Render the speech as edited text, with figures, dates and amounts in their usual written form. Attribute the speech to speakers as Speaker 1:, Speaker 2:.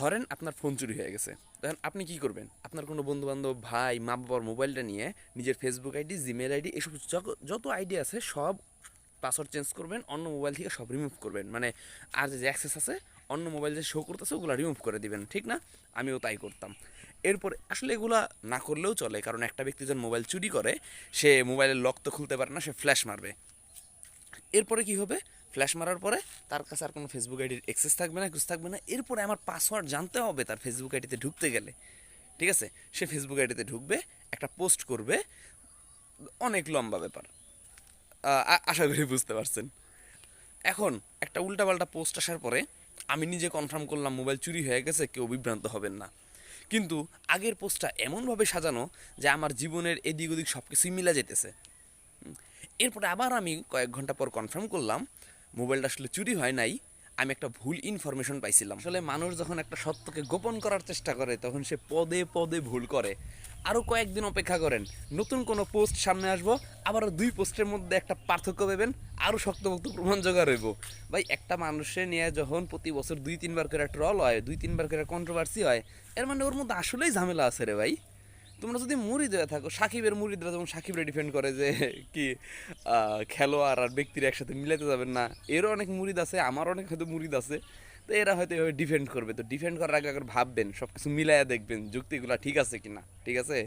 Speaker 1: ধরেন আপনার ফোন চুরি হয়ে গেছে, তখন আপনি কি করবেন? আপনার কোনো বন্ধুবান্ধব, ভাই, মা বাবার মোবাইলটা নিয়ে নিজের ফেসবুক আইডি, জিমেল আইডি, এসব যত আইডি আছে সব পাসওয়ার্ড চেঞ্জ করবেন, অন্য মোবাইল থেকে সব রিমুভ করবেন। মানে আর যে অ্যাক্সেস আছে অন্য মোবাইল যে শো করতেছে ওগুলো রিমুভ করে দিবেন, ঠিক না? আমিও তাই করতাম। এরপরে আসলে এগুলা না করলেও চলে, কারণ একটা ব্যক্তি যখন মোবাইল চুরি করে সে মোবাইলের লক তো খুলতে পারে না, সে ফ্ল্যাশ মারবে। এরপরে কি হবে? ফ্ল্যাশ মারার পরে তার কাছে আর কোনো ফেসবুক আইডির অ্যাক্সেস থাকবে না, কিছু থাকবে না। এরপরে আমার পাসওয়ার্ড জানতে হবে তার ফেসবুক আইডিতে ঢুকতে গেলে, ঠিক আছে? সে ফেসবুক আইডিতে ঢুকবে, একটা পোস্ট করবে, অনেক লম্বা ব্যাপার। আশা করি বুঝতে পারছেন। এখন একটা উল্টাপাল্টা পোস্ট আসার পরে আমি নিজে কনফার্ম করলাম মোবাইল চুরি হয়ে গেছে, কেউ বিভ্রান্ত হবেন না। কিন্তু আগের পোস্টটা এমনভাবে সাজানো যে আমার জীবনের এদিক ওদিক সব কিছুই মিলে যেতেছে। এরপরে আবার আমি কয়েক ঘন্টা পর কনফার্ম করলাম মোবাইলটা আসলে চুরি হয় নাই, আমি একটা ভুল ইনফরমেশন পাইছিলাম। আসলে মানুষ যখন একটা সত্যকে গোপন করার চেষ্টা করে তখন সে পদে পদে ভুল করে। আরও কয়েকদিন অপেক্ষা করেন, নতুন কোনো পোস্ট সামনে আসবো, আবারও দুই পোস্টের মধ্যে একটা পার্থক্য পাবেন, আরও শক্তপোক্ত প্রমাণ জোগাড় হইব। ভাই একটা মানুষের নিয়ে যখন প্রতি বছর 2-3 বার করে ট্রল হয়, 2-3 বার করে কন্ট্রোভার্সি হয়, এর মানে ওর মধ্যে আসলেই ঝামেলা আছে রে ভাই। তোমরা যদি মুরিদ হয়ে থাকো, সাকিবের মুরিদরা যেমন সাকিবরে ডিফেন্ড করে যে কি খেলোয়াড় আর ব্যক্তিরা একসাথে মিলাতে যাবেন না, এরও অনেক মুরিদ আছে, আমার অনেক হয়তো মুরিদ আছে। তো এরা হয়তো এভাবে ডিফেন্ড করবে, তো ডিফেন্ড করার আগে ভাববেন, সব কিছু মিলাইয়া দেখবেন যুক্তিগুলা ঠিক আছে কিনা, ঠিক আছে?